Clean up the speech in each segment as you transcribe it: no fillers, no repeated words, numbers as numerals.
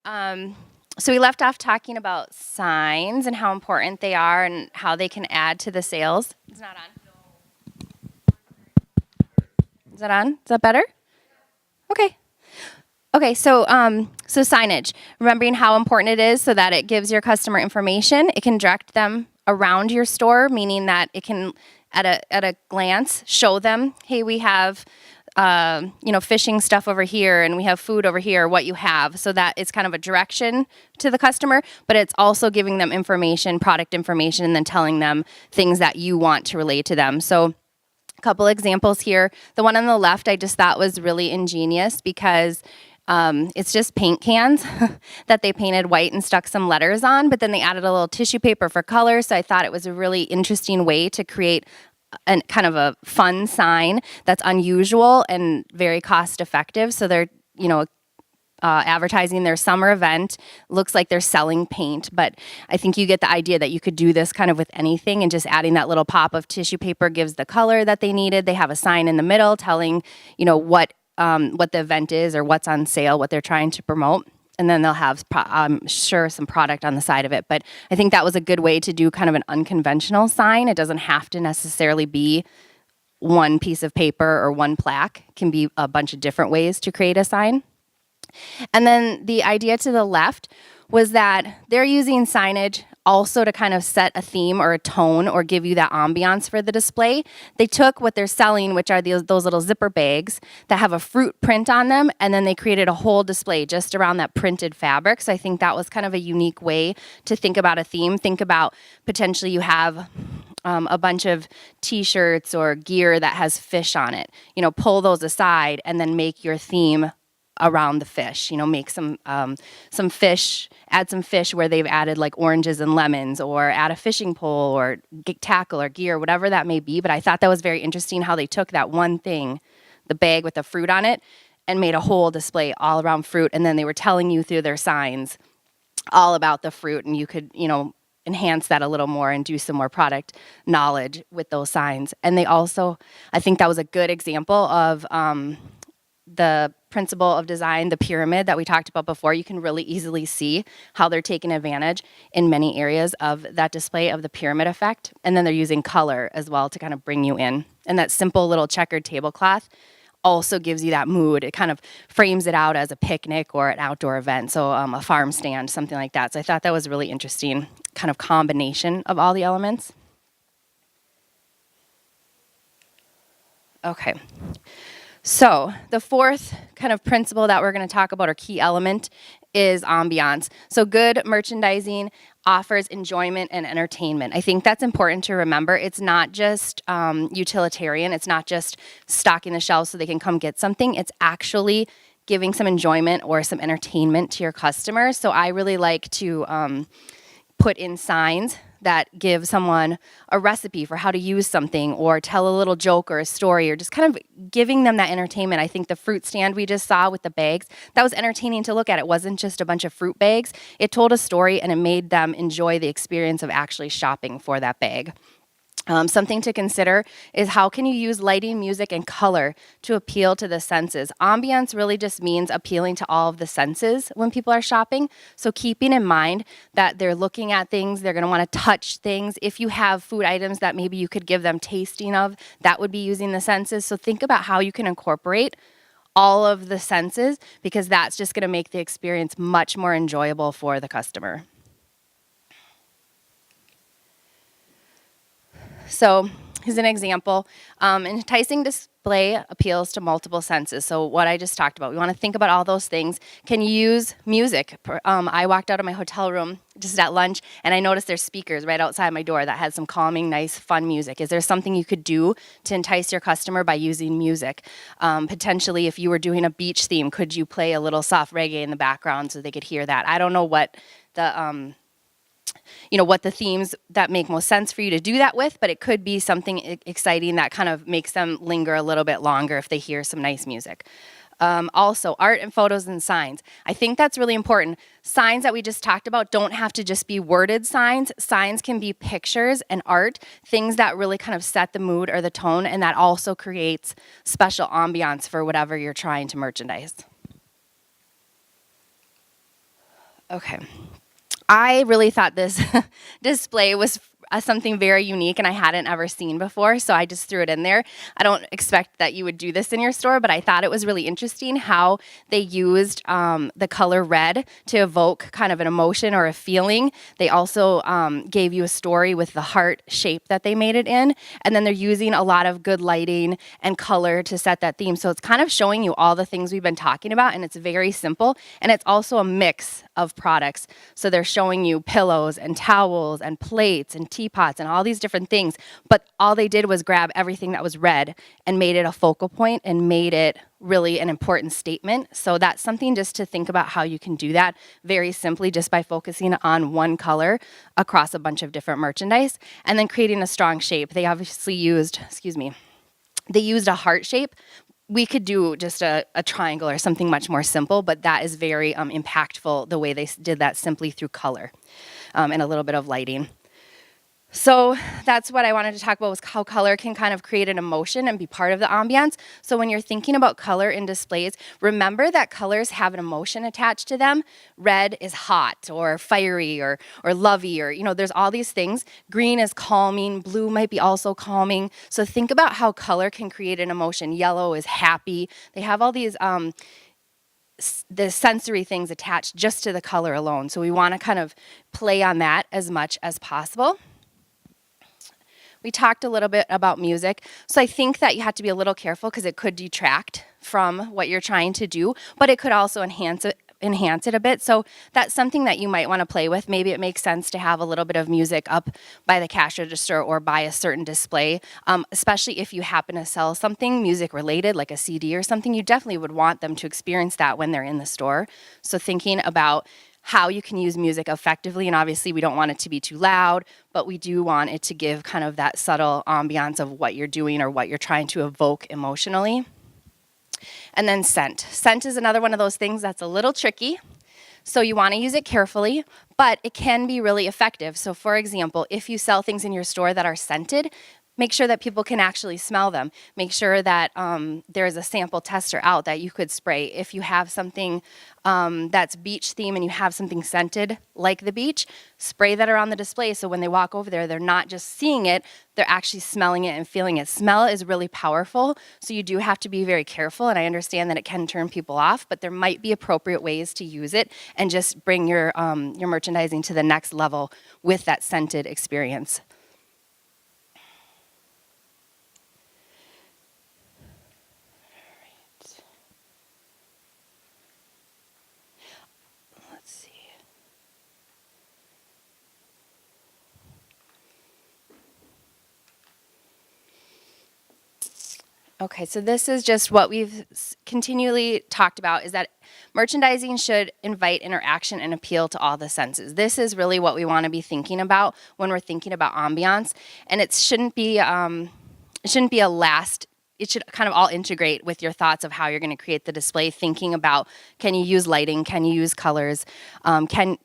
So we left off talking about signs and how important they are and how they can add to the sales. It's not on. Is that on? Is that better? Okay. Okay, so signage. Remembering how important it is so that it gives your customer information. It can direct them around your store, meaning that it can, at a glance, show them, hey, we have, fishing stuff over here, and we have food over here. What you have, so that it's kind of a direction to the customer, but it's also giving them information, product information, and then telling them things that you want to relate to them. So couple examples here. The one on the left I just thought was really ingenious because it's just paint cans that they painted white and stuck some letters on, but then they added a little tissue paper for color. So I thought it was a really interesting way to create kind of a fun sign that's unusual and very cost effective. So they're, advertising their summer event. Looks like they're selling paint, but I think you get the idea that you could do this kind of with anything, and just adding that little pop of tissue paper gives the color that they needed. They have a sign in the middle telling, what the event is or what's on sale, what they're trying to promote. And then they'll have, I'm sure, some product on the side of it. But I think that was a good way to do kind of an unconventional sign. It doesn't have to necessarily be one piece of paper or one plaque. It can be a bunch of different ways to create a sign. And then the idea to the left was that they're using signage also to kind of set a theme or a tone or give you that ambiance for the display. They took what they're selling, which are those little zipper bags that have a fruit print on them, and then they created a whole display just around that printed fabric. So I think that was kind of a unique way to think about a theme. Think about potentially you have a bunch of t-shirts or gear that has fish on it. Pull those aside and then make your theme around the fish. Make some fish, add some fish where they've added like oranges and lemons, or add a fishing pole or tackle or gear, whatever that may be. But I thought that was very interesting how they took that one thing, the bag with the fruit on it, and made a whole display all around fruit. And then they were telling you through their signs all about the fruit, and you could, enhance that a little more and do some more product knowledge with those signs. And they also, I think that was a good example of the principle of design, the pyramid that we talked about before. You can really easily see how they're taking advantage in many areas of that display of the pyramid effect. And then they're using color as well to kind of bring you in. And that simple little checkered tablecloth also gives you that mood. It kind of frames it out as a picnic or an outdoor event. So a farm stand, something like that. So I thought that was really interesting kind of combination of all the elements. Okay. So the fourth kind of principle that we're going to talk about, or key element, is ambiance. So good merchandising offers enjoyment and entertainment. I think that's important to remember. It's not just utilitarian. It's not just stocking the shelves so they can come get something. It's actually giving some enjoyment or some entertainment to your customers. So I really like to put in signs that give someone a recipe for how to use something, or tell a little joke or a story, or just kind of giving them that entertainment. I think the fruit stand we just saw with the bags, that was entertaining to look at. It wasn't just a bunch of fruit bags. It told a story, and it made them enjoy the experience of actually shopping for that bag. Something to consider is how can you use lighting, music, and color to appeal to the senses. Ambience really just means appealing to all of the senses when people are shopping. So keeping in mind that they're looking at things, they're going to want to touch things. If you have food items that maybe you could give them tasting of, that would be using the senses. So think about how you can incorporate all of the senses, because that's just going to make the experience much more enjoyable for the customer. So here's an example. Enticing display appeals to multiple senses. So what I just talked about, we want to think about all those things. Can you use music? I walked out of my hotel room just at lunch, and I noticed there's speakers right outside my door that had some calming, nice, fun music. Is there something you could do to entice your customer by using music? Potentially, if you were doing a beach theme, could you play a little soft reggae in the background so they could hear that? I don't know what what the themes that make most sense for you to do that with, but it could be something exciting that kind of makes them linger a little bit longer if they hear some nice music. Also, art and photos and signs. I think that's really important. Signs that we just talked about don't have to just be worded signs. Signs can be pictures and art, things that really kind of set the mood or the tone, and that also creates special ambiance for whatever you're trying to merchandise. Okay. I really thought this display was something very unique and I hadn't ever seen before, so I just threw it in there. I don't expect that you would do this in your store, but I thought it was really interesting how they used the color red to evoke kind of an emotion or a feeling. They also gave you a story with the heart shape that they made it in, and then they're using a lot of good lighting and color to set that theme. So it's kind of showing you all the things we've been talking about, and it's very simple, and it's also a mix of products. So they're showing you pillows and towels and plates and teapots and all these different things, but all they did was grab everything that was red and made it a focal point and made it really an important statement. So that's something just to think about how you can do that very simply just by focusing on one color across a bunch of different merchandise and then creating a strong shape. They obviously used, they used a heart shape. We could do just a triangle or something much more simple, but that is very impactful the way they did that simply through color and a little bit of lighting. So that's what I wanted to talk about, was how color can kind of create an emotion and be part of the ambiance. So when you're thinking about color in displays, remember that colors have an emotion attached to them. Red is hot or fiery or lovey, or there's all these things. Green is calming, blue might be also calming. So think about how color can create an emotion. Yellow is happy. They have all these the sensory things attached just to the color alone. So we want to kind of play on that as much as possible. We talked a little bit about music. So I think that you have to be a little careful because it could detract from what you're trying to do, but it could also enhance it a bit. So that's something that you might want to play with. Maybe it makes sense to have a little bit of music up by the cash register or by a certain display, especially if you happen to sell something music related, like a CD or something. You definitely would want them to experience that when they're in the store. So thinking about how you can use music effectively, and obviously we don't want it to be too loud, but we do want it to give kind of that subtle ambiance of what you're doing or what you're trying to evoke emotionally. And then scent. Scent is another one of those things that's a little tricky. So you want to use it carefully, but it can be really effective. So for example, if you sell things in your store that are scented, make sure that people can actually smell them. Make sure that there's a sample tester out that you could spray. If you have something that's beach theme and you have something scented like the beach, spray that around the display so when they walk over there, they're not just seeing it, they're actually smelling it and feeling it. Smell is really powerful, so you do have to be very careful, and I understand that it can turn people off, but there might be appropriate ways to use it and just bring your merchandising to the next level with that scented experience. Okay, so this is just what we've continually talked about, is that merchandising should invite interaction and appeal to all the senses. This is really what we want to be thinking about when we're thinking about ambiance, and it shouldn't be a last. It should kind of all integrate with your thoughts of how you're going to create the display, thinking about, can you use lighting, can you use colors, can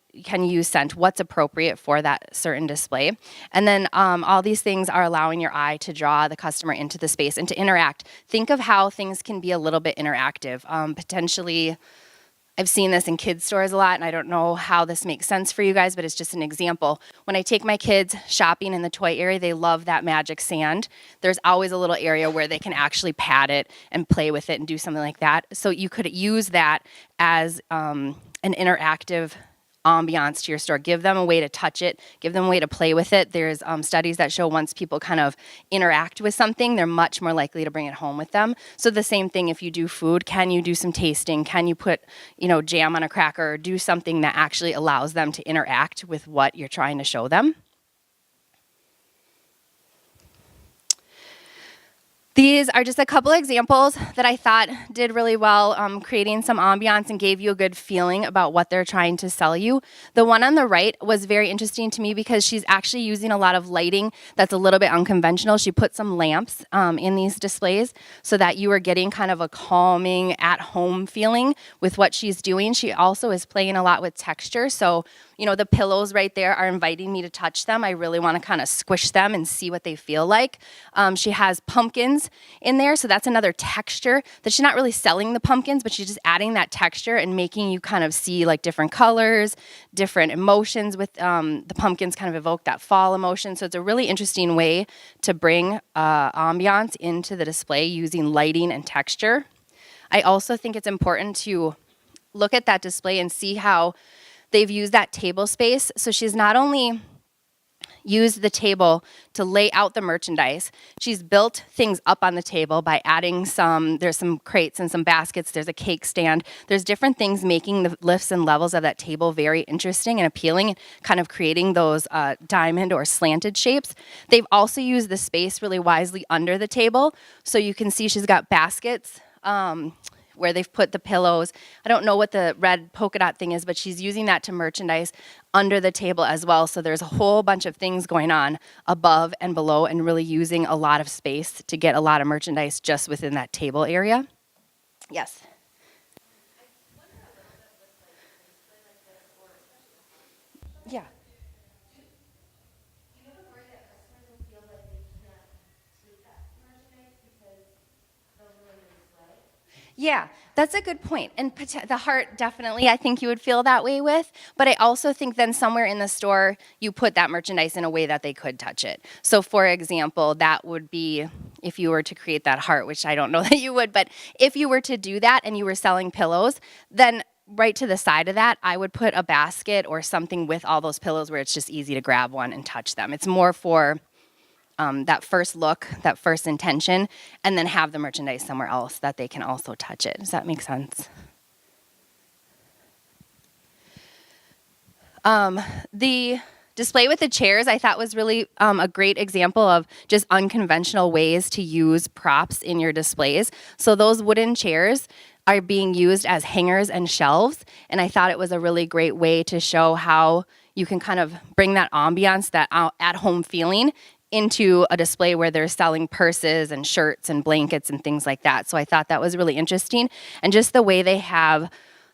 you use scent, what's appropriate for that certain display. And then all these things are allowing your eye to draw the customer into the space and to interact. Think of how things can be a little bit interactive. Potentially, I've seen this in kids' stores a lot, and I don't know how this makes sense for you guys, but it's just an example. When I take my kids shopping in the toy area, they love that magic sand. There's always a little area where they can actually pat it and play with it and do something like that. So you could use that as an interactive ambiance to your store. Give them a way to touch it, give them a way to play with it. There's studies that show once people kind of interact with something, they're much more likely to bring it home with them. So the same thing if you do food, can you do some tasting? Can you put, jam on a cracker or do something that actually allows them to interact with what you're trying to show them? These are just a couple examples that I thought did really well, creating some ambiance and gave you a good feeling about what they're trying to sell you. The one on the right was very interesting to me because she's actually using a lot of lighting that's a little bit unconventional. She put some lamps in these displays so that you are getting kind of a calming, at-home feeling with what she's doing. She also is playing a lot with texture, so the pillows right there are inviting me to touch them. I really want to kind of squish them and see what they feel like. She has pumpkins pumpkins in there. So that's another texture that she's not really selling the pumpkins, but she's just adding that texture and making you kind of see like different colors, different emotions with the pumpkins kind of evoke that fall emotion. So it's a really interesting way to bring ambiance into the display using lighting and texture. I also think it's important to look at that display and see how they've used that table space. So she's not only used the table to lay out the merchandise, she's built things up on the table by adding there's some crates and some baskets, there's a cake stand, there's different things making the lifts and levels of that table very interesting and appealing, kind of creating those diamond or slanted shapes. They've also used the space really wisely under the table. So you can see she's got baskets where they've put the pillows. I don't know what the red polka dot thing is, but she's using that to merchandise under the table as well. So there's a whole bunch of things going on above and below and really using a lot of space to get a lot of merchandise just within that table area. Yes. Yeah. Yeah, that's a good point. And the heart, definitely, I think you would feel that way with. But I also think then somewhere in the store, you put that merchandise in a way that they could touch it. So, for example, that would be if you were to create that heart, which I don't know that you would, but if you were to do that and you were selling pillows, then right to the side of that, I would put a basket or something with all those pillows where it's just easy to grab one and touch them. It's more for that first look, that first intention, and then have the merchandise somewhere else that they can also touch it. Does that make sense? The display with the chairs I thought was really a great example of just unconventional ways to use props in your displays. So those wooden chairs are being used as hangers and shelves, and I thought it was a really great way to show how you can kind of bring that ambiance, that at-home feeling into a display where they're selling purses and shirts and blankets and things like that. So I thought that was really interesting. And just the way they have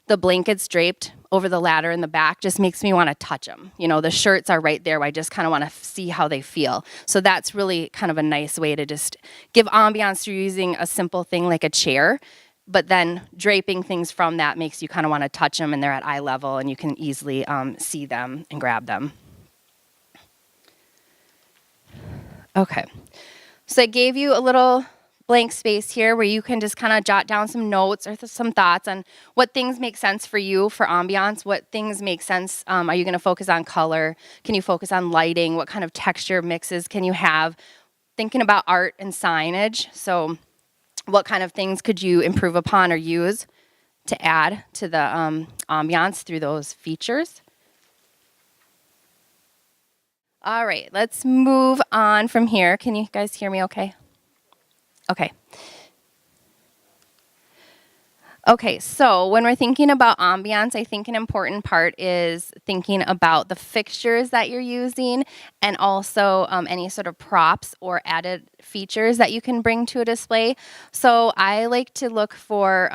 the blankets draped over the ladder in the back just makes me want to touch them. You know, the shirts are right there. I just kind of want to see how they feel. So that's really kind of a nice way to just give ambiance through using a simple thing like a chair. But then draping things from that makes you kind of want to touch them and they're at eye level and you can easily see them and grab them. Okay, so I gave you a little blank space here where you can just kind of jot down some notes or some thoughts on what things make sense for you for ambiance, what things make sense. Are you going to focus on color? Can you focus on lighting? What kind of texture mixes can you have? Thinking about art and signage. So what kind of things could you improve upon or use to add to the ambiance through those features? All right, let's move on from here. Can you guys hear me okay? Okay. Okay, so when we're thinking about ambiance, I think an important part is thinking about the fixtures that you're using and also any sort of props or added features that you can bring to a display. So I like to look for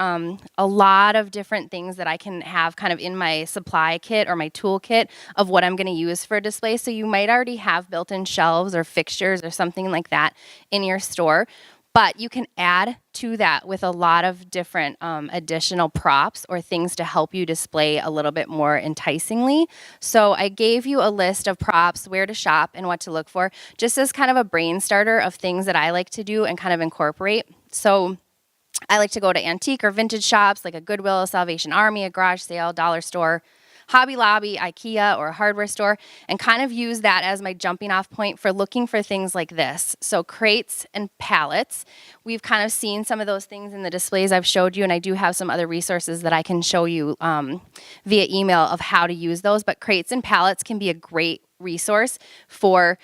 a lot of different things that I can have kind of in my supply kit or my toolkit of what I'm going to use for a display. So you might already have built-in shelves or fixtures or something like that in your store. But you can add to that with a lot of different additional props or things to help you display a little bit more enticingly. So I gave you a list of props, where to shop, and what to look for, just as kind of a brain starter of things that I like to do and kind of incorporate. So I like to go to antique or vintage shops like a Goodwill, Salvation Army, a garage sale, dollar store, Hobby Lobby, IKEA, or a hardware store, and kind of use that as my jumping off point for looking for things like this. So crates and pallets. We've kind of seen some of those things in the displays I've showed you, and I do have some other resources that I can show you via email of how to use those. But crates and pallets can be a great resource for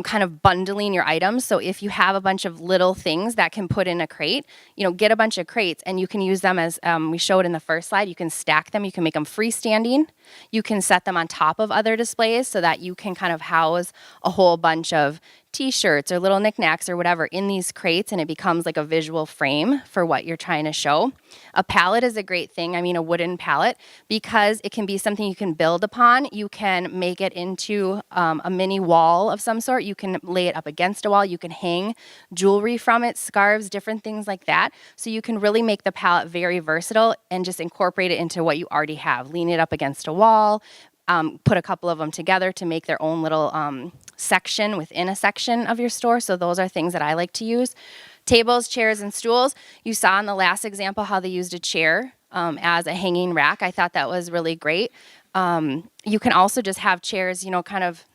kind of bundling your items. So if you have a bunch of little things that can put in a crate, you know, get a bunch of crates and you can use them as we showed in the first slide. You can stack them. You can make them freestanding. You can set them on top of other displays so that you can kind of house a whole bunch of t-shirts or little knickknacks or whatever in these crates, and it becomes like a visual frame for what you're trying to show. A pallet is a great thing. I mean, a wooden pallet, because it can be something you can build upon. You can make it into a mini wall of some sort. You can lay it up against a wall. You can hang jewelry from it, scarves, different things like that. So you can really make the pallet very versatile and just incorporate it into what you already have. Lean it up against a wall, put a couple of them together to make their own little section within a section of your store. So those are things that I like to use. Tables, chairs, and stools. You saw in the last example how they used a chair as a hanging rack. I thought that was really great. You can also just have chairs, kind of,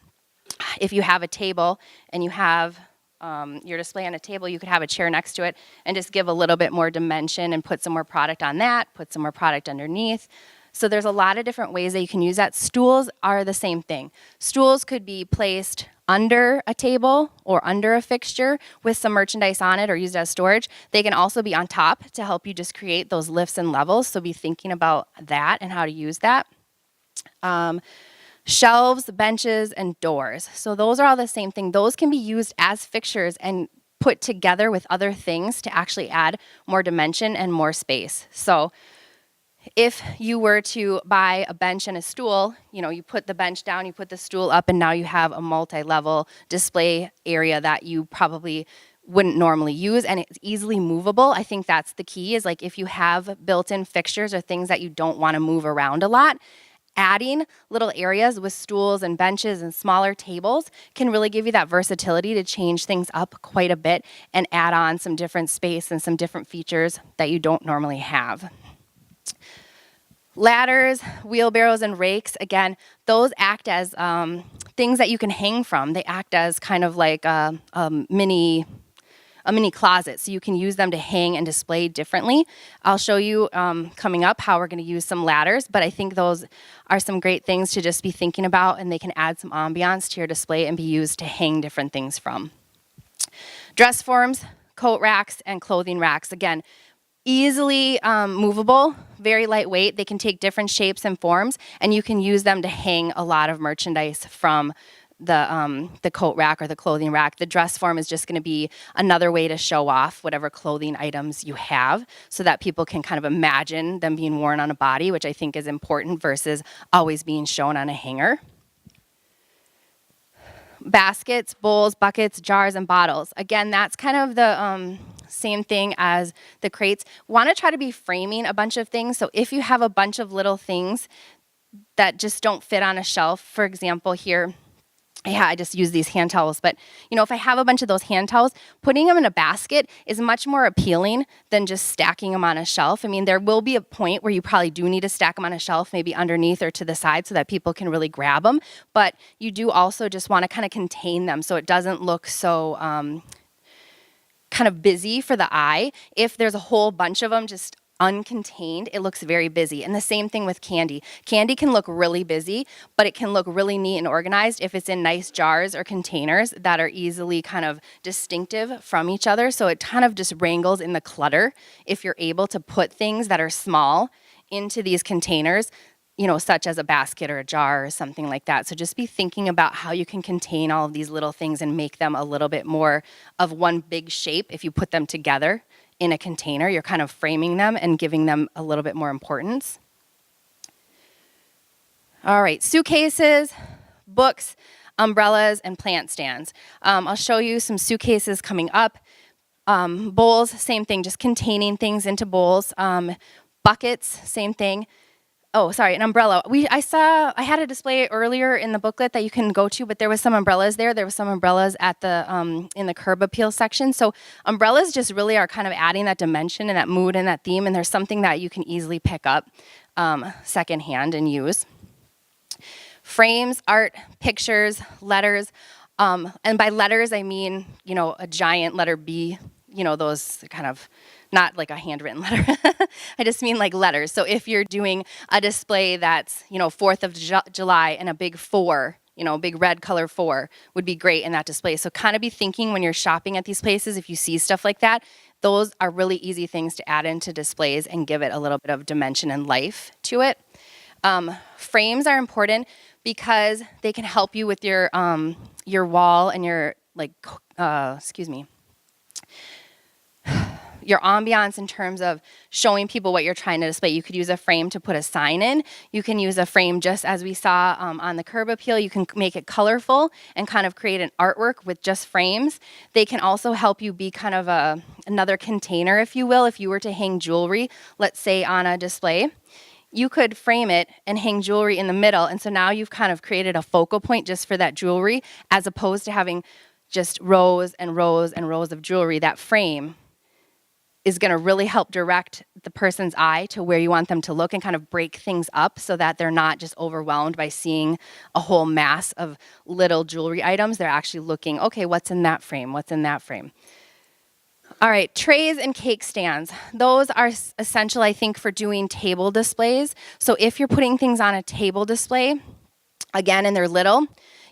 if you have a table and you have your display on a table, you could have a chair next to it and just give a little bit more dimension and put some more product on that, put some more product underneath. So there's a lot of different ways that you can use that. Stools are the same thing. Stools could be placed under a table or under a fixture with some merchandise on it or used as storage. They can also be on top to help you just create those lifts and levels. So be thinking about that and how to use that. Shelves, benches, and doors. So those are all the same thing. Those can be used as fixtures and put together with other things to actually add more dimension and more space. So if you were to buy a bench and a stool, you put the bench down, you put the stool up, and now you have a multi-level display area that you probably wouldn't normally use, and it's easily movable. I think that's the key, is like if you have built-in fixtures or things that you don't want to move around a lot, adding little areas with stools and benches and smaller tables can really give you that versatility to change things up quite a bit and add on some different space and some different features that you don't normally have. Ladders, wheelbarrows, and rakes, again, those act as things that you can hang from. They act as kind of like a mini closet, so you can use them to hang and display differently. I'll show you coming up how we're going to use some ladders, but I think those are some great things to just be thinking about, and they can add some ambiance to your display and be used to hang different things from. Dress forms, coat racks, and clothing racks. Again, easily movable, very lightweight. They can take different shapes and forms, and you can use them to hang a lot of merchandise from the coat rack or the clothing rack. The dress form is just going to be another way to show off whatever clothing items you have so that people can kind of imagine them being worn on a body, which I think is important versus always being shown on a hanger. Baskets, bowls, buckets, jars, and bottles. Again, that's kind of the same thing as the crates. Want to try to be framing a bunch of things. So if you have a bunch of little things that just don't fit on a shelf, for example, here, I just use these hand towels, but if I have a bunch of those hand towels, putting them in a basket is much more appealing than just stacking them on a shelf. I mean, there will be a point where you probably do need to stack them on a shelf, maybe underneath or to the side so that people can really grab them, but you do also just want to kind of contain them so it doesn't look so kind of busy for the eye. If there's a whole bunch of them just uncontained, it looks very busy. And the same thing with candy. Candy can look really busy, but it can look really neat and organized if it's in nice jars or containers that are easily kind of distinctive from each other. So it kind of just wrangles in the clutter if you're able to put things that are small into these containers, such as a basket or a jar or something like that. So just be thinking about how you can contain all of these little things and make them a little bit more of one big shape if you put them together in a container. You're kind of framing them and giving them a little bit more importance. All right, suitcases, books, umbrellas, and plant stands. I'll show you some suitcases coming up. Bowls, same thing, just containing things into bowls. Buckets, same thing. Oh, sorry, an umbrella. I had a display earlier in the booklet that you can go to, but there was some umbrellas there. There was some umbrellas at the in the curb appeal section. So umbrellas just really are kind of adding that dimension and that mood and that theme, and there's something that you can easily pick up secondhand and use. Frames, art, pictures, letters, and by letters I mean, a giant letter B, those kind of, not like a handwritten letter. I just mean like letters. So if you're doing a display that's, 4th of July and a big 4, big red color 4 would be great in that display. So kind of be thinking when you're shopping at these places, if you see stuff like that, those are really easy things to add into displays and give it a little bit of dimension and life to it. Frames are important because they can help you with your wall and your excuse me, your ambiance in terms of showing people what you're trying to display. You could use a frame to put a sign in. You can use a frame just as we saw on the curb appeal. You can make it colorful and kind of create an artwork with just frames. They can also help you be kind of another container, if you will, if you were to hang jewelry, let's say on a display. You could frame it and hang jewelry in the middle, and so now you've kind of created a focal point just for that jewelry, as opposed to having just rows and rows and rows of jewelry. That frame is going to really help direct the person's eye to where you want them to look and kind of break things up so that they're not just overwhelmed by seeing a whole mass of little jewelry items. They're actually looking, okay, what's in that frame? What's in that frame? All right, trays and cake stands. Those are essential, I think, for doing table displays. So if you're putting things on a table display, again, and they're little,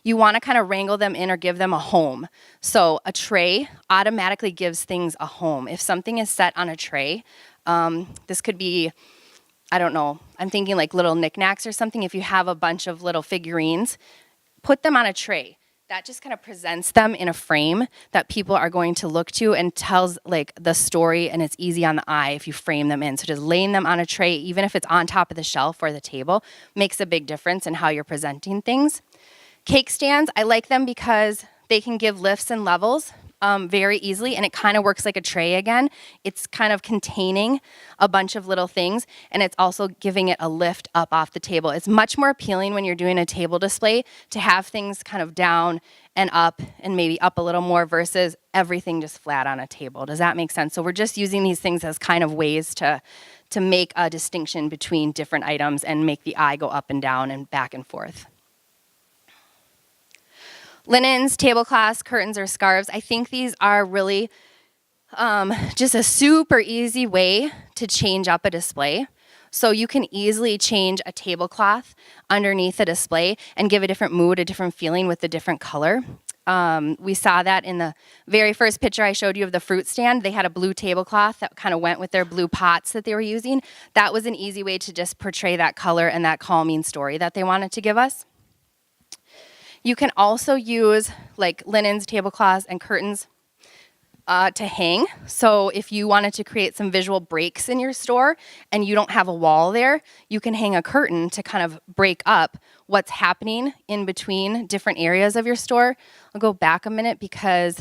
you want to kind of wrangle them in or give them a home. So a tray automatically gives things a home. If something is set on a tray, this could be, I don't know, I'm thinking like little knickknacks or something. If you have a bunch of little figurines, put them on a tray. That just kind of presents them in a frame that people are going to look to and tells like the story, and it's easy on the eye if you frame them in. So just laying them on a tray, even if it's on top of the shelf or the table, makes a big difference in how you're presenting things. Cake stands, I like them because they can give lifts and levels very easily, and it kind of works like a tray again. It's kind of containing a bunch of little things, and it's also giving it a lift up off the table. It's much more appealing when you're doing a table display to have things kind of down and up and maybe up a little more versus everything just flat on a table. Does that make sense? So we're just using these things as kind of ways to make a distinction between different items and make the eye go up and down and back and forth. Linens, tablecloths, curtains, or scarves. I think these are really just a super easy way to change up a display. So you can easily change a tablecloth underneath a display and give a different mood, a different feeling with a different color. We saw that in the very first picture I showed you of the fruit stand. They had a blue tablecloth that kind of went with their blue pots that they were using. That was an easy way to just portray that color and that calming story that they wanted to give us. You can also use like linens, tablecloths, and curtains to hang. So if you wanted to create some visual breaks in your store and you don't have a wall there, you can hang a curtain to kind of break up what's happening in between different areas of your store. I'll go back a minute because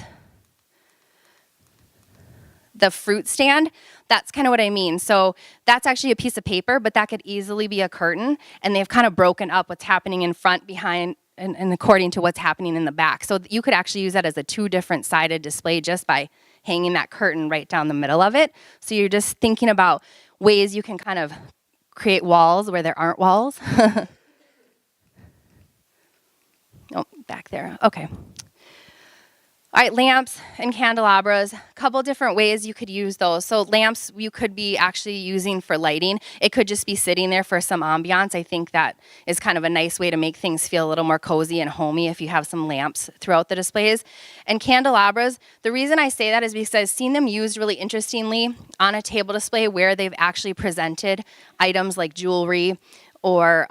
the fruit stand, that's kind of what I mean. So that's actually a piece of paper, but that could easily be a curtain, and they've kind of broken up what's happening in front, behind, and according to what's happening in the back. So you could actually use that as a 2 different sided display just by hanging that curtain right down the middle of it. So you're just thinking about ways you can kind of create walls where there aren't walls. Oh, back there. Okay. All right, lamps and candelabras, a couple different ways you could use those. So lamps you could be actually using for lighting. It could just be sitting there for some ambiance. I think that is kind of a nice way to make things feel a little more cozy and homey if you have some lamps throughout the displays. And candelabras, the reason I say that is because I've seen them used really interestingly on a table display where they've actually presented items like jewelry or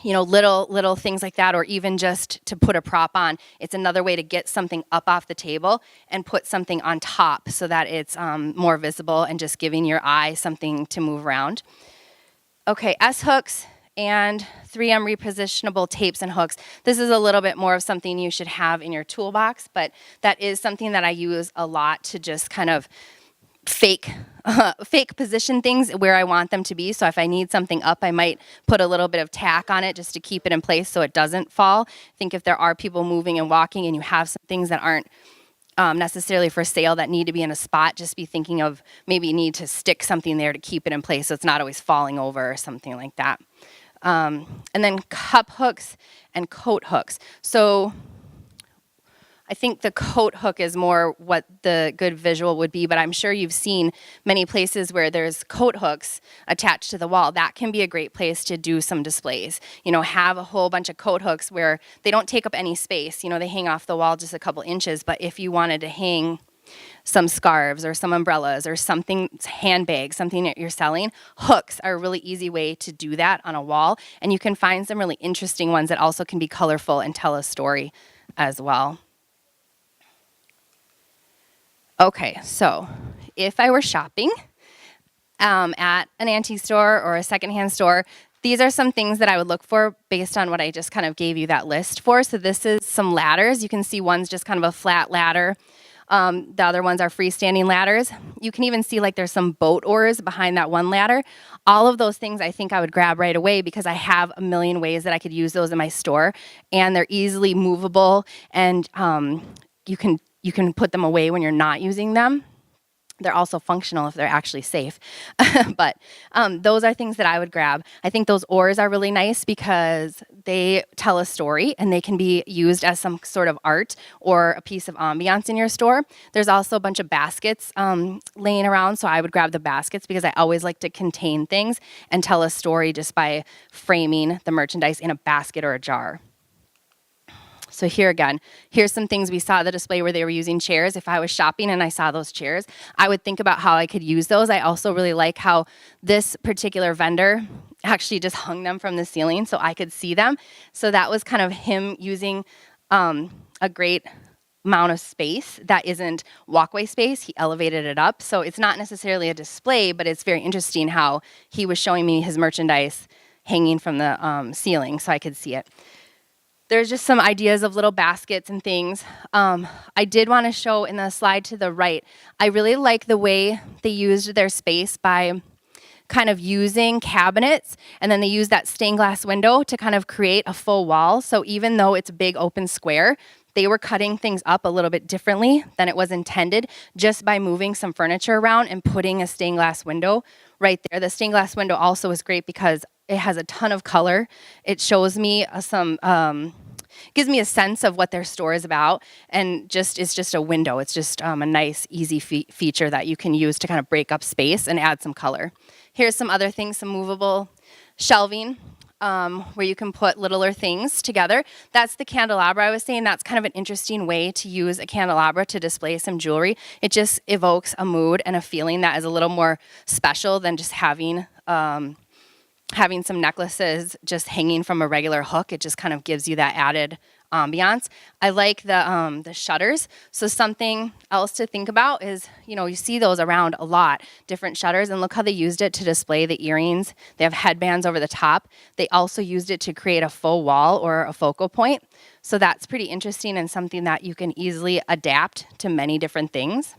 little things like that, or even just to put a prop on. It's another way to get something up off the table and put something on top so that it's more visible and just giving your eye something to move around. Okay, S-hooks and 3M repositionable tapes and hooks. This is a little bit more of something you should have in your toolbox, but that is something that I use a lot to just kind of fake position things where I want them to be. So if I need something up, I might put a little bit of tack on it just to keep it in place so it doesn't fall. I think if there are people moving and walking and you have some things that aren't necessarily for sale that need to be in a spot, just be thinking of maybe you need to stick something there to keep it in place so it's not always falling over or something like that. And then cup hooks and coat hooks. So I think the coat hook is more what the good visual would be, but I'm sure you've seen many places where there's coat hooks attached to the wall. That can be a great place to do some displays. Have a whole bunch of coat hooks where they don't take up any space. They hang off the wall just a couple inches, but if you wanted to hang some scarves or some umbrellas or something, handbags, something that you're selling, hooks are a really easy way to do that on a wall, and you can find some really interesting ones that also can be colorful and tell a story as well. Okay, so if I were shopping at an antique store or a secondhand store, these are some things that I would look for based on what I just kind of gave you that list for. So this is some ladders. You can see one's just kind of a flat ladder. The other ones are freestanding ladders. You can even see like there's some boat oars behind that one ladder. All of those things I think I would grab right away because I have a million ways that I could use those in my store, and they're easily movable, and you can put them away when you're not using them. They're also functional if they're actually safe. But those are things that I would grab. I think those oars are really nice because they tell a story and they can be used as some sort of art or a piece of ambiance in your store. There's also a bunch of baskets laying around, so I would grab the baskets because I always like to contain things and tell a story just by framing the merchandise in a basket or a jar. So here again, here's some things we saw at the display where they were using chairs. If I was shopping and I saw those chairs, I would think about how I could use those. I also really like how this particular vendor actually just hung them from the ceiling so I could see them. So that was kind of him using a great amount of space that isn't walkway space. He elevated it up. So it's not necessarily a display, but it's very interesting how he was showing me his merchandise hanging from the ceiling so I could see it. There's just some ideas of little baskets and things. I did want to show in the slide to the right, I really like the way they used their space by kind of using cabinets, and then they use that stained glass window to kind of create a full wall. So even though it's a big open square, they were cutting things up a little bit differently than it was intended just by moving some furniture around and putting a stained glass window right there. The stained glass window also is great because it has a ton of color. It shows me gives me a sense of what their store is about, and it's just a window. It's just a nice, easy feature that you can use to kind of break up space and add some color. Here's some other things, some movable shelving where you can put littler things together. That's the candelabra I was saying. That's kind of an interesting way to use a candelabra to display some jewelry. It just evokes a mood and a feeling that is a little more special than just having some necklaces just hanging from a regular hook. It just kind of gives you that added ambiance. I like the shutters. So something else to think about is, you see those around a lot, different shutters, and look how they used it to display the earrings. They have headbands over the top. They also used it to create a faux wall or a focal point. So that's pretty interesting and something that you can easily adapt to many different things.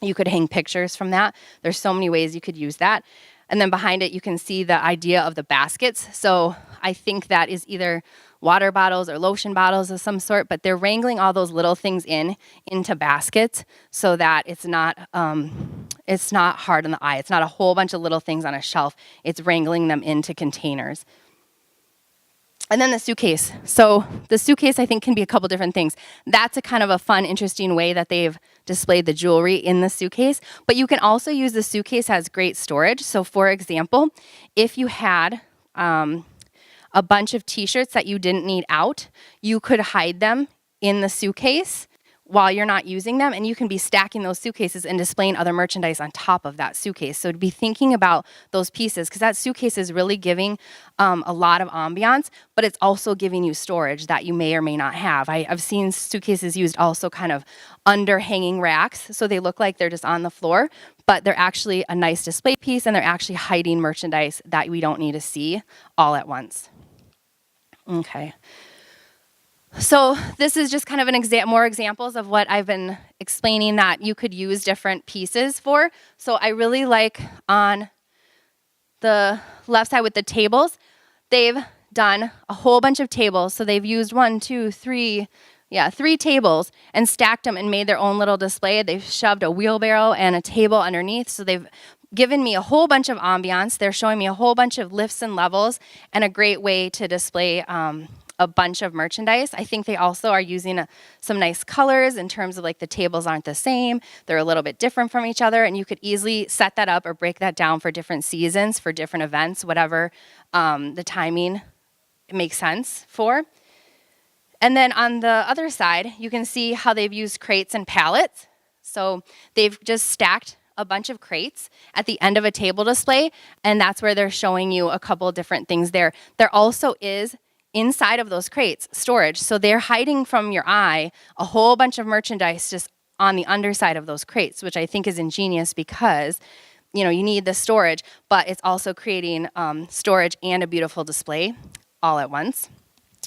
You could hang pictures from that. There's so many ways you could use that. And then behind it, you can see the idea of the baskets. So I think that is either water bottles or lotion bottles of some sort, but they're wrangling all those little things into baskets so that it's not hard on the eye. It's not a whole bunch of little things on a shelf. It's wrangling them into containers. And then the suitcase. So the suitcase, I think, can be a couple different things. That's a kind of a fun, interesting way that they've displayed the jewelry in the suitcase. But you can also use the suitcase as great storage. So for example, if you had a bunch of t-shirts that you didn't need out, you could hide them in the suitcase while you're not using them, and you can be stacking those suitcases and displaying other merchandise on top of that suitcase. So to be thinking about those pieces, because that suitcase is really giving a lot of ambiance, but it's also giving you storage that you may or may not have. I've seen suitcases used also kind of under hanging racks, so they look like they're just on the floor, but they're actually a nice display piece, and they're actually hiding merchandise that we don't need to see all at once. Okay. So this is just kind of more examples of what I've been explaining that you could use different pieces for. So I really like on the left side with the tables, they've done a whole bunch of tables. So they've used 3 tables and stacked them and made their own little display. They've shoved a wheelbarrow and a table underneath. So they've given me a whole bunch of ambiance. They're showing me a whole bunch of lifts and levels and a great way to display a bunch of merchandise. I think they also are using some nice colors in terms of like the tables aren't the same. They're a little bit different from each other, and you could easily set that up or break that down for different seasons, for different events, whatever the timing makes sense for. And then on the other side, you can see how they've used crates and pallets. So they've just stacked a bunch of crates at the end of a table display, and that's where they're showing you a couple different things there. There also is inside of those crates storage, so they're hiding from your eye a whole bunch of merchandise just on the underside of those crates, which I think is ingenious because you need the storage, but it's also creating storage and a beautiful display all at once.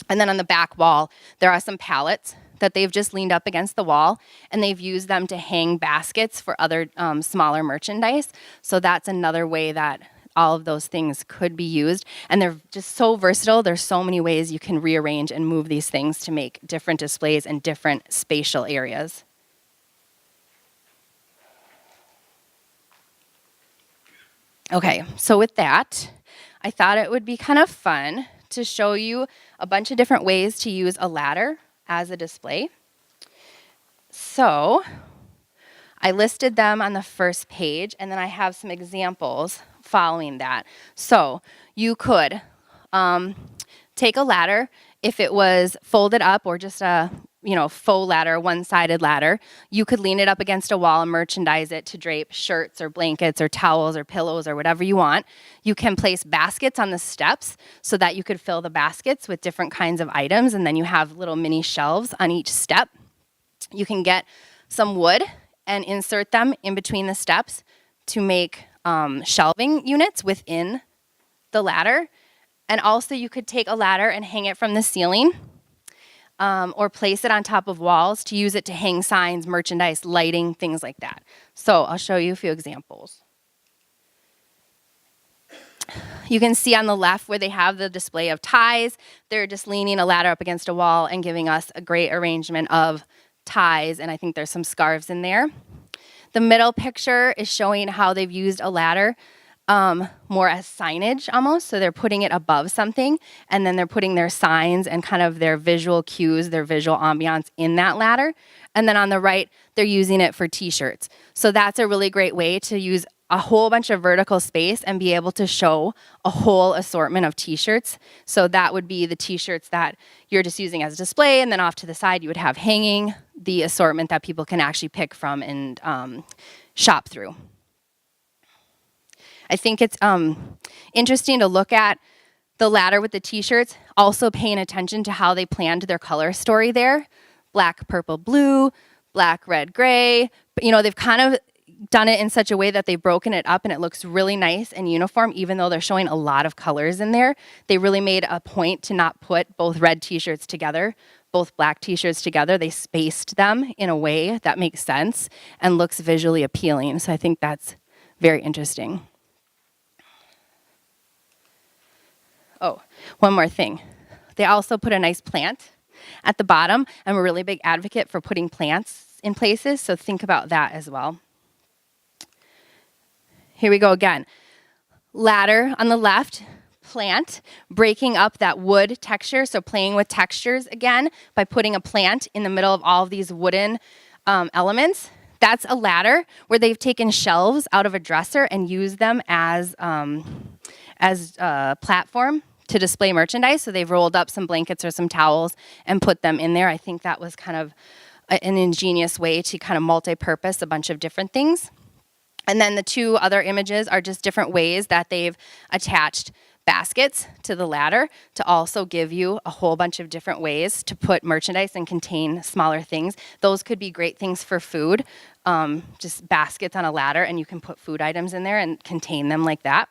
And then on the back wall, there are some pallets that they've just leaned up against the wall, and they've used them to hang baskets for other smaller merchandise. So that's another way that all of those things could be used. And they're just so versatile. There's so many ways you can rearrange and move these things to make different displays in different spatial areas. Okay, so with that, I thought it would be kind of fun to show you a bunch of different ways to use a ladder as a display. So I listed them on the first page, and then I have some examples following that. So you could take a ladder, if it was folded up or just a faux ladder, one-sided ladder, you could lean it up against a wall and merchandise it to drape shirts or blankets or towels or pillows or whatever you want. You can place baskets on the steps so that you could fill the baskets with different kinds of items, and then you have little mini shelves on each step. You can get some wood and insert them in between the steps to make shelving units within the ladder. And also you could take a ladder and hang it from the ceiling, or place it on top of walls to use it to hang signs, merchandise, lighting, things like that. So I'll show you a few examples. You can see on the left where they have the display of ties. They're just leaning a ladder up against a wall and giving us a great arrangement of ties, and I think there's some scarves in there. The middle picture is showing how they've used a ladder more as signage almost. So they're putting it above something, and then they're putting their signs and kind of their visual cues, their visual ambiance in that ladder. And then on the right, they're using it for t-shirts. So that's a really great way to use a whole bunch of vertical space and be able to show a whole assortment of t-shirts. So that would be the t-shirts that you're just using as a display, and then off to the side you would have hanging the assortment that people can actually pick from and shop through. I think it's interesting to look at the ladder with the t-shirts, also paying attention to how they planned their color story there. Black, purple, blue, black, red, gray. But, they've kind of done it in such a way that they've broken it up and it looks really nice and uniform, even though they're showing a lot of colors in there. They really made a point to not put both red t-shirts together, both black t-shirts together. They spaced them in a way that makes sense and looks visually appealing. So I think that's very interesting. Oh, one more thing. They also put a nice plant at the bottom. I'm a really big advocate for putting plants in places, so think about that as well. Here we go again. Ladder on the left, plant, breaking up that wood texture, so playing with textures again by putting a plant in the middle of all of these wooden elements. That's a ladder where they've taken shelves out of a dresser and used them as a platform to display merchandise. So they've rolled up some blankets or some towels and put them in there. I think that was kind of an ingenious way to kind of multi-purpose a bunch of different things. And then the two other images are just different ways that they've attached baskets to the ladder to also give you a whole bunch of different ways to put merchandise and contain smaller things. Those could be great things for food, just baskets on a ladder, and you can put food items in there and contain them like that.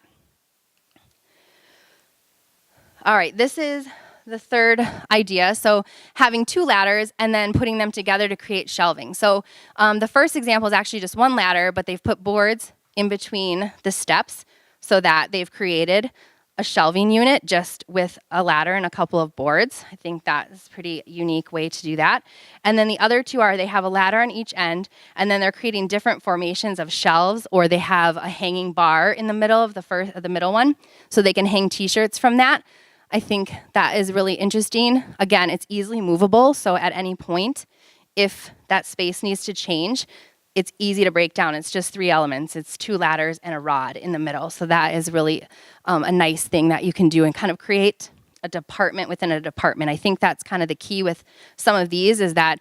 All right, this is the third idea. So having two ladders and then putting them together to create shelving. So the first example is actually just one ladder, but they've put boards in between the steps so that they've created a shelving unit just with a ladder and a couple of boards. I think that is a pretty unique way to do that. And then the other two are they have a ladder on each end, and then they're creating different formations of shelves, or they have a hanging bar in the middle of the middle one, so they can hang t-shirts from that. I think that is really interesting. Again, it's easily movable, so at any point, if that space needs to change, it's easy to break down. It's just 3 elements. It's 2 ladders and a rod in the middle. So that is really a nice thing that you can do and kind of create a department within a department. I think that's kind of the key with some of these is that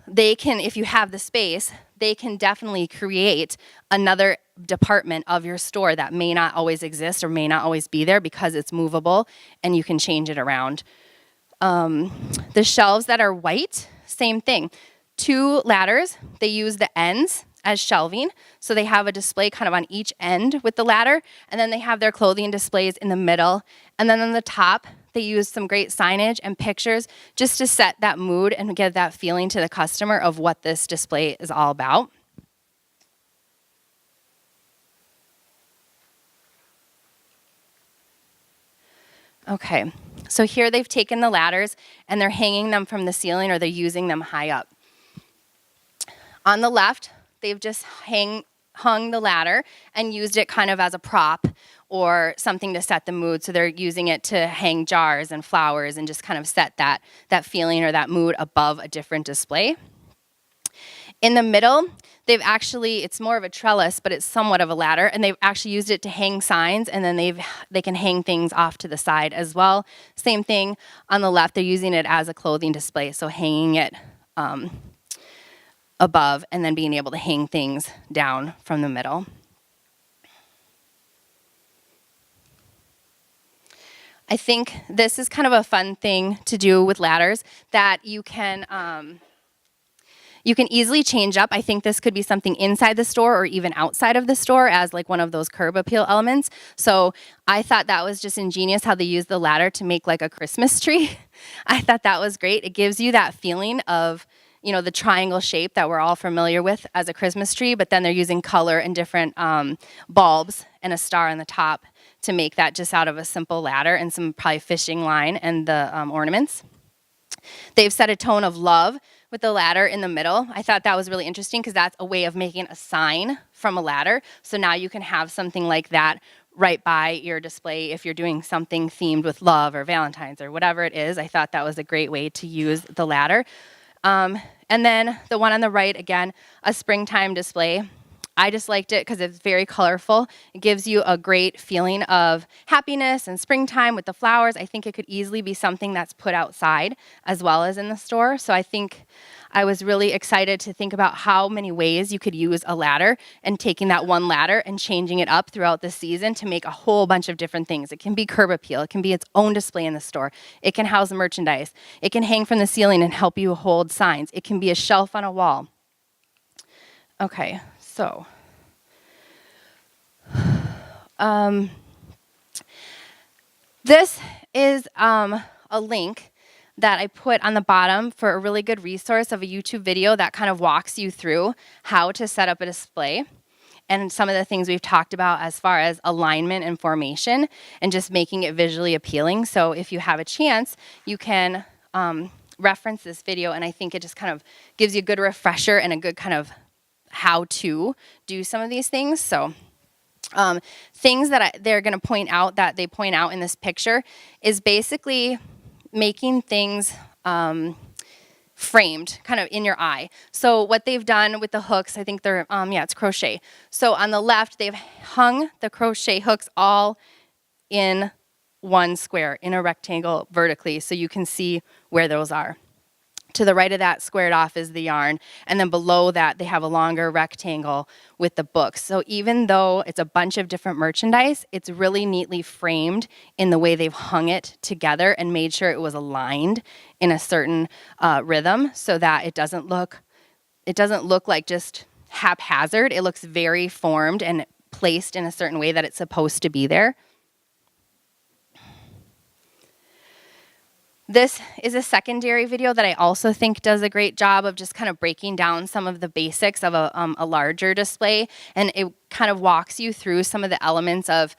they can, if you have the space, they can definitely create another department of your store that may not always exist or may not always be there because it's movable and you can change it around. The shelves that are white, same thing. 2 ladders. They use the ends as shelving. So they have a display kind of on each end with the ladder, and then they have their clothing displays in the middle. And then on the top, they use some great signage and pictures just to set that mood and give that feeling to the customer of what this display is all about. Okay, so here they've taken the ladders and they're hanging them from the ceiling, or they're using them high up. On the left, they've just hung the ladder and used it kind of as a prop or something to set the mood. So they're using it to hang jars and flowers and just kind of set that feeling or that mood above a different display. In the middle, they've actually, it's more of a trellis, but it's somewhat of a ladder, and they've actually used it to hang signs, and then they can hang things off to the side as well. Same thing on the left, they're using it as a clothing display, so hanging it above and then being able to hang things down from the middle. I think this is kind of a fun thing to do with ladders that you can easily change up. I think this could be something inside the store or even outside of the store as like one of those curb appeal elements. So I thought that was just ingenious how they used the ladder to make like a Christmas tree. I thought that was great. It gives you that feeling of, you know, the triangle shape that we're all familiar with as a Christmas tree, but then they're using color and different bulbs and a star on the top to make that just out of a simple ladder and some probably fishing line and the ornaments. They've set a tone of love with the ladder in the middle. I thought that was really interesting because that's a way of making a sign from a ladder. So now you can have something like that right by your display if you're doing something themed with love or Valentine's or whatever it is. I thought that was a great way to use the ladder. And then the one on the right, again, a springtime display. I just liked it because it's very colorful. It gives you a great feeling of happiness and springtime with the flowers. I think it could easily be something that's put outside as well as in the store. So I think I was really excited to think about how many ways you could use a ladder and taking that one ladder and changing it up throughout the season to make a whole bunch of different things. It can be curb appeal. It can be its own display in the store. It can house merchandise. It can hang from the ceiling and help you hold signs. It can be a shelf on a wall. Okay, so this is a link that I put on the bottom for a really good resource of a YouTube video that kind of walks you through how to set up a display and some of the things we've talked about as far as alignment and formation and just making it visually appealing. So if you have a chance, you can reference this video, and I think it just kind of gives you a good refresher and a good kind of how to do some of these things. So things that they're going to point out that they point out in this picture is basically making things framed kind of in your eye. So what they've done with the hooks, I think they're, it's crochet. So on the left, they've hung the crochet hooks all in one square, in a rectangle vertically, so you can see where those are. To the right of that, squared off, is the yarn. And then below that, they have a longer rectangle with the books. So even though it's a bunch of different merchandise, it's really neatly framed in the way they've hung it together and made sure it was aligned in a certain rhythm so that it doesn't look like just haphazard. It looks very formed and placed in a certain way that it's supposed to be there. This is a secondary video that I also think does a great job of just kind of breaking down some of the basics of a larger display, and it kind of walks you through some of the elements of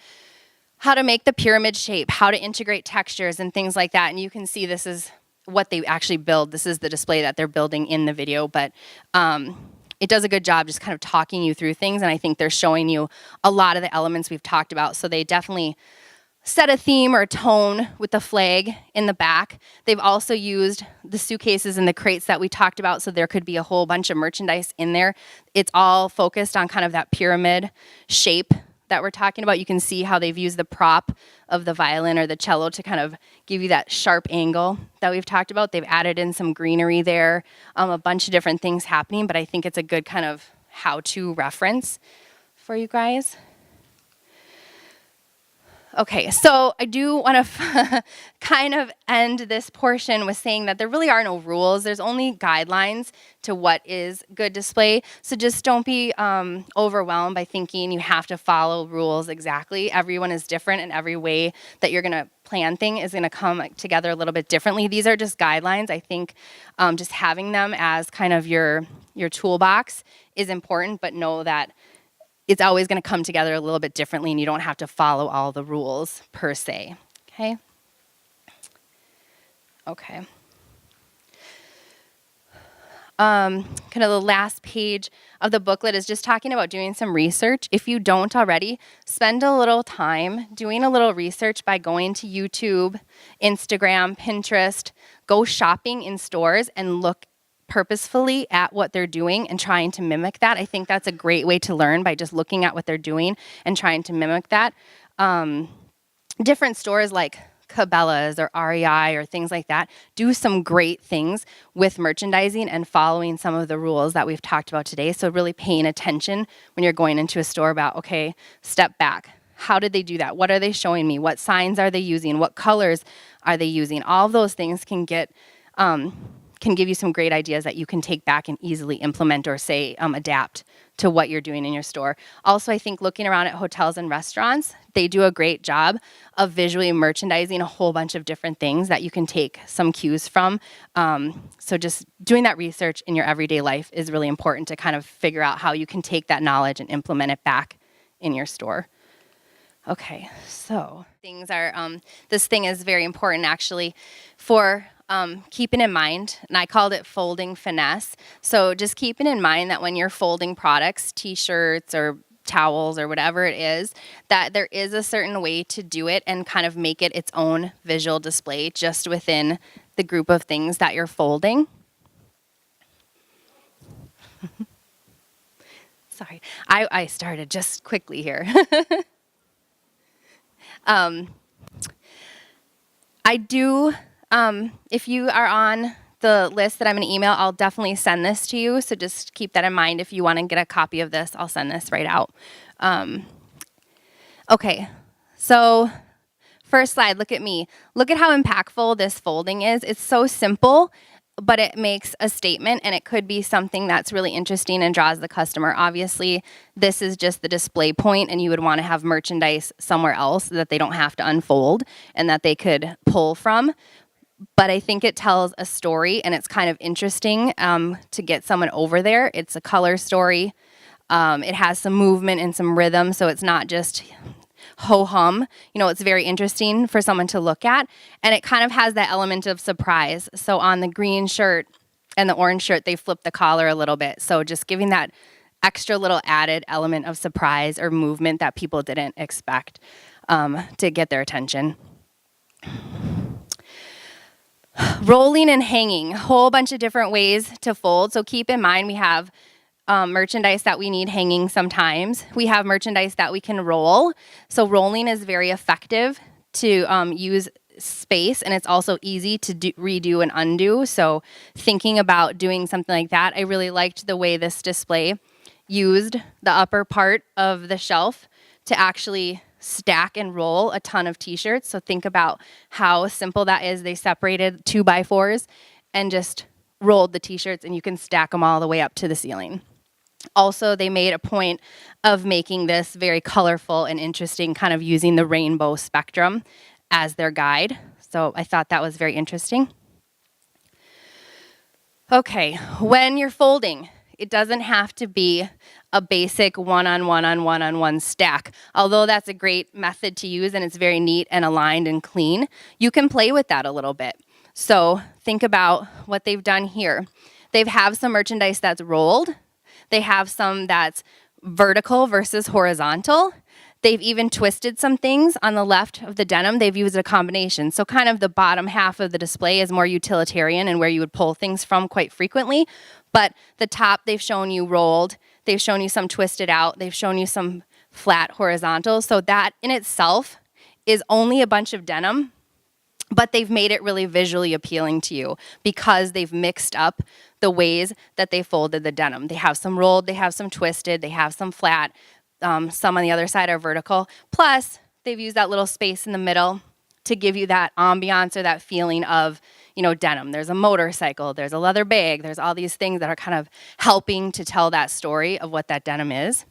how to make the pyramid shape, how to integrate textures and things like that. And you can see this is what they actually build. This is the display that they're building in the video, but it does a good job just kind of talking you through things, and I think they're showing you a lot of the elements we've talked about. So they definitely set a theme or a tone with the flag in the back. They've also used the suitcases and the crates that we talked about, so there could be a whole bunch of merchandise in there. It's all focused on kind of that pyramid shape that we're talking about. You can see how they've used the prop of the violin or the cello to kind of give you that sharp angle that we've talked about. They've added in some greenery there, a bunch of different things happening, but I think it's a good kind of how-to reference for you guys. Okay, so I do want to kind of end this portion with saying that there really are no rules. There's only guidelines to what is good display. So just don't be overwhelmed by thinking you have to follow rules exactly. Everyone is different, and every way that you're going to plan thing is going to come together a little bit differently. These are just guidelines. I think just having them as kind of your toolbox is important, but know that it's always going to come together a little bit differently, and you don't have to follow all the rules per se. Okay? Okay. Kind of the last page of the booklet is just talking about doing some research. If you don't already, spend a little time doing a little research by going to YouTube, Instagram, Pinterest, go shopping in stores and look purposefully at what they're doing and trying to mimic that. I think that's a great way to learn, by just looking at what they're doing and trying to mimic that. Different stores like Cabela's or REI or things like that do some great things with merchandising and following some of the rules that we've talked about today. So really paying attention when you're going into a store about, okay, step back. How did they do that? What are they showing me? What signs are they using? What colors are they using? All of those things can give you some great ideas that you can take back and easily implement or say adapt to what you're doing in your store. Also, I think looking around at hotels and restaurants, they do a great job of visually merchandising a whole bunch of different things that you can take some cues from. So just doing that research in your everyday life is really important to kind of figure out how you can take that knowledge and implement it back in your store. Okay, so this thing is very important actually for keeping in mind, and I called it folding finesse. So just keeping in mind that when you're folding products, t-shirts or towels or whatever it is, that there is a certain way to do it and kind of make it its own visual display just within the group of things that you're folding. Sorry, I started just quickly here. I do, if you are on the list that I'm going to email, I'll definitely send this to you. So just keep that in mind. If you want to get a copy of this, I'll send this right out. Okay, so first slide, look at me. Look at how impactful this folding is. It's so simple, but it makes a statement, and it could be something that's really interesting and draws the customer. Obviously, this is just the display point, and you would want to have merchandise somewhere else that they don't have to unfold and that they could pull from. But I think it tells a story, and it's kind of interesting to get someone over there. It's a color story. It has some movement and some rhythm, so it's not just ho-hum. It's very interesting for someone to look at, and it kind of has that element of surprise. So on the green shirt and the orange shirt, they flip the collar a little bit. So just giving that extra little added element of surprise or movement that people didn't expect to get their attention. Rolling and hanging, a whole bunch of different ways to fold. So keep in mind we have merchandise that we need hanging sometimes. We have merchandise that we can roll. So rolling is very effective to use space, and it's also easy to redo and undo. So thinking about doing something like that, I really liked the way this display used the upper part of the shelf to actually stack and roll a ton of t-shirts. So think about how simple that is. They separated 2x4s and just rolled the t-shirts, and you can stack them all the way up to the ceiling. Also, they made a point of making this very colorful and interesting, kind of using the rainbow spectrum as their guide. So I thought that was very interesting. Okay, when you're folding, it doesn't have to be a basic one-on-one stack. Although that's a great method to use and it's very neat and aligned and clean, you can play with that a little bit. So think about what they've done here. They have some merchandise that's rolled. They have some that's vertical versus horizontal. They've even twisted some things on the left of the denim. They've used a combination. So kind of the bottom half of the display is more utilitarian and where you would pull things from quite frequently. But the top, they've shown you rolled. They've shown you some twisted out. They've shown you some flat horizontal. So that in itself is only a bunch of denim, but they've made it really visually appealing to you because they've mixed up the ways that they folded the denim. They have some rolled, they have some twisted, they have some flat, some on the other side are vertical. Plus, they've used that little space in the middle to give you that ambiance or that feeling of, denim. There's a motorcycle, there's a leather bag, there's all these things that are kind of helping to tell that story of what that denim is.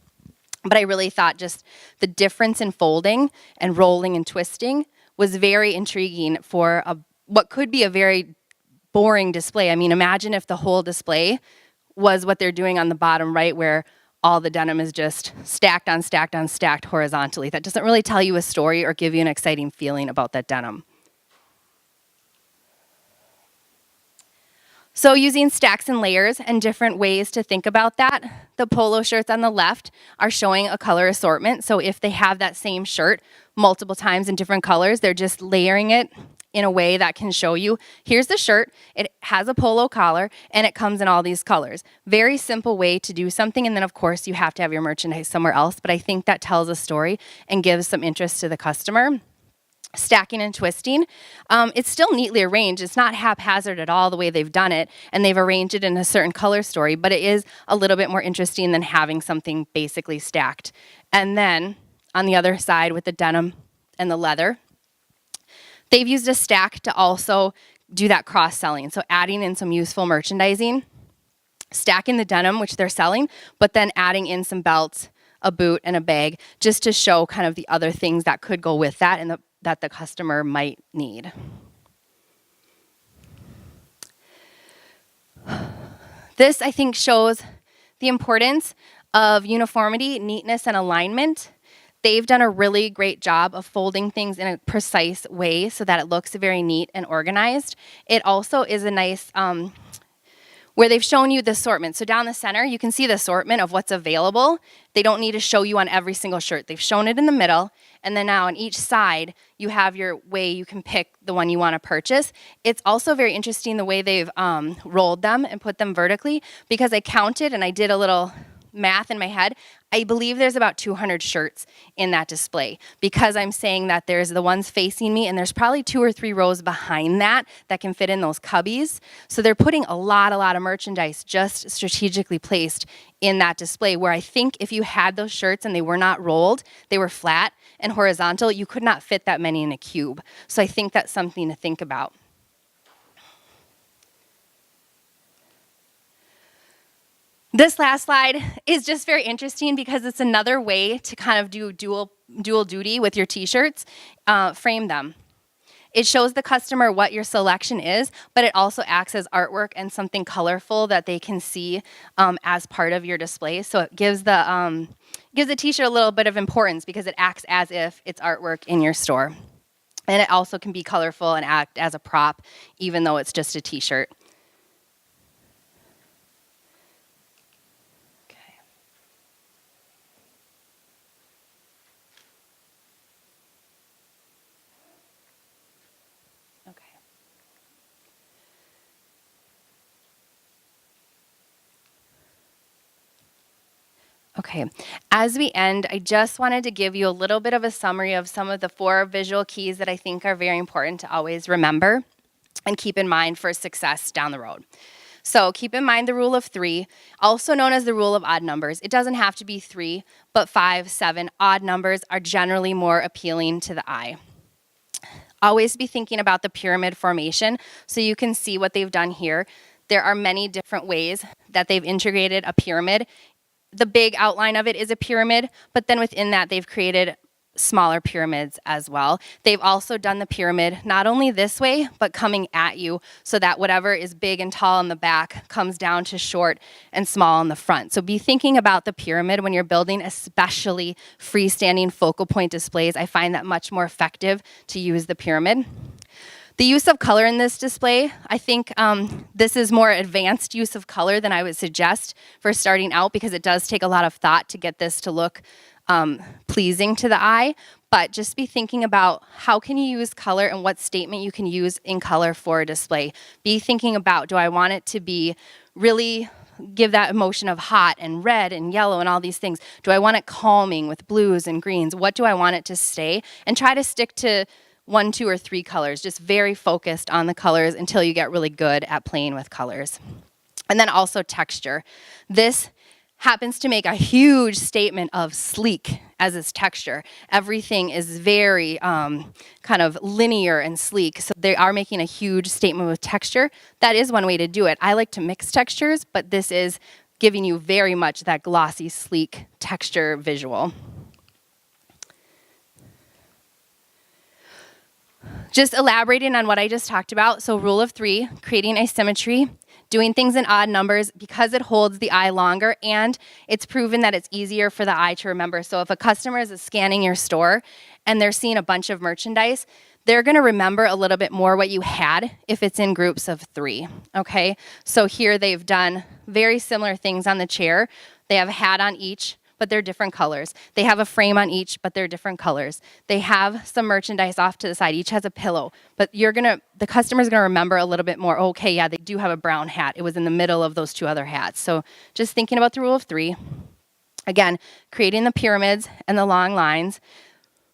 But I really thought just the difference in folding and rolling and twisting was very intriguing for what could be a very boring display. I mean, imagine if the whole display was what they're doing on the bottom right, where all the denim is just stacked on stacked on stacked horizontally. That doesn't really tell you a story or give you an exciting feeling about that denim. So using stacks and layers and different ways to think about that, the polo shirts on the left are showing a color assortment. So if they have that same shirt multiple times in different colors, they're just layering it in a way that can show you, here's the shirt, it has a polo collar, and it comes in all these colors. Very simple way to do something, and then of course you have to have your merchandise somewhere else, but I think that tells a story and gives some interest to the customer. Stacking and twisting, it's still neatly arranged. It's not haphazard at all the way they've done it, and they've arranged it in a certain color story, but it is a little bit more interesting than having something basically stacked. And then on the other side with the denim and the leather, they've used a stack to also do that cross-selling. So adding in some useful merchandising, stacking the denim, which they're selling, but then adding in some belts, a boot, and a bag, just to show kind of the other things that could go with that and that the customer might need. This, I think, shows the importance of uniformity, neatness, and alignment. They've done a really great job of folding things in a precise way so that it looks very neat and organized. It also is a nice, where they've shown you the assortment. So down the center, you can see the assortment of what's available. They don't need to show you on every single shirt. They've shown it in the middle, and then now on each side, you have your way you can pick the one you want to purchase. It's also very interesting the way they've rolled them and put them vertically, because I counted and I did a little math in my head. I believe there's about 200 shirts in that display, because I'm saying that there's the ones facing me and there's probably 2 or 3 rows behind that can fit in those cubbies. So they're putting a lot of merchandise just strategically placed in that display, where I think if you had those shirts and they were not rolled, they were flat and horizontal, you could not fit that many in a cube. So I think that's something to think about. This last slide is just very interesting because it's another way to kind of do dual duty with your t-shirts. Frame them. It shows the customer what your selection is, but it also acts as artwork and something colorful that they can see as part of your display. So it gives the t-shirt a little bit of importance because it acts as if it's artwork in your store. And it also can be colorful and act as a prop, even though it's just a t-shirt. Okay, as we end, I just wanted to give you a little bit of a summary of some of the 4 visual keys that I think are very important to always remember and keep in mind for success down the road. So keep in mind the rule of 3, also known as the rule of odd numbers. It doesn't have to be 3, but 5, 7. Odd numbers are generally more appealing to the eye. Always be thinking about the pyramid formation, so you can see what they've done here. There are many different ways that they've integrated a pyramid. The big outline of it is a pyramid, but then within that they've created smaller pyramids as well. They've also done the pyramid not only this way, but coming at you, so that whatever is big and tall in the back comes down to short and small in the front. So be thinking about the pyramid when you're building, especially freestanding focal point displays. I find that much more effective to use the pyramid. The use of color in this display, I think this is more advanced use of color than I would suggest for starting out, because it does take a lot of thought to get this to look pleasing to the eye. But just be thinking about how can you use color and what statement you can use in color for a display. Be thinking about, do I want it to be really give that emotion of hot and red and yellow and all these things? Do I want it calming with blues and greens? What do I want it to stay? And try to stick to 1, 2, or 3 colors, just very focused on the colors until you get really good at playing with colors. And then also texture. This happens to make a huge statement of sleek as its texture. Everything is very kind of linear and sleek. So they are making a huge statement with texture. That is one way to do it. I like to mix textures, but this is giving you very much that glossy, sleek texture visual. Just elaborating on what I just talked about. So rule of 3, creating asymmetry, doing things in odd numbers because it holds the eye longer, and it's proven that it's easier for the eye to remember. So if a customer is scanning your store and they're seeing a bunch of merchandise, they're gonna remember a little bit more what you had if it's in groups of 3, okay? So here they've done very similar things on the chair. They have a hat on each, but they're different colors. They have a frame on each, but they're different colors. They have some merchandise off to the side. Each has a pillow, but the customer's gonna remember a little bit more, okay, yeah, they do have a brown hat. It was in the middle of those 2 other hats. So just thinking about the rule of 3. Again, creating the pyramids and the long lines.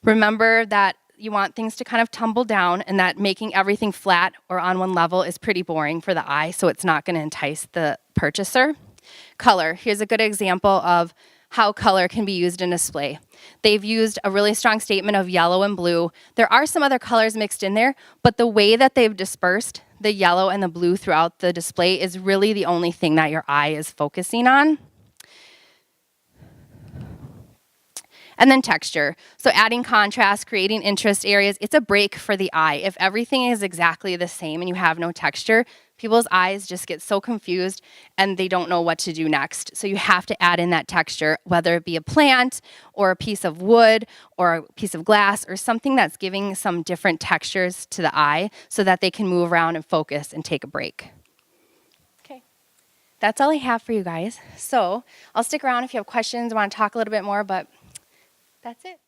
Remember that you want things to kind of tumble down, and that making everything flat or on one level is pretty boring for the eye, so it's not gonna entice the purchaser. Color, here's a good example of how color can be used in display. They've used a really strong statement of yellow and blue. There are some other colors mixed in there, but the way that they've dispersed the yellow and the blue throughout the display is really the only thing that your eye is focusing on. And then texture. So adding contrast, creating interest areas, it's a break for the eye. If everything is exactly the same and you have no texture, people's eyes just get so confused and they don't know what to do next. So you have to add in that texture, whether it be a plant or a piece of wood or a piece of glass or something that's giving some different textures to the eye so that they can move around and focus and take a break. Okay, that's all I have for you guys. So I'll stick around if you have questions, want to talk a little bit more, but that's it.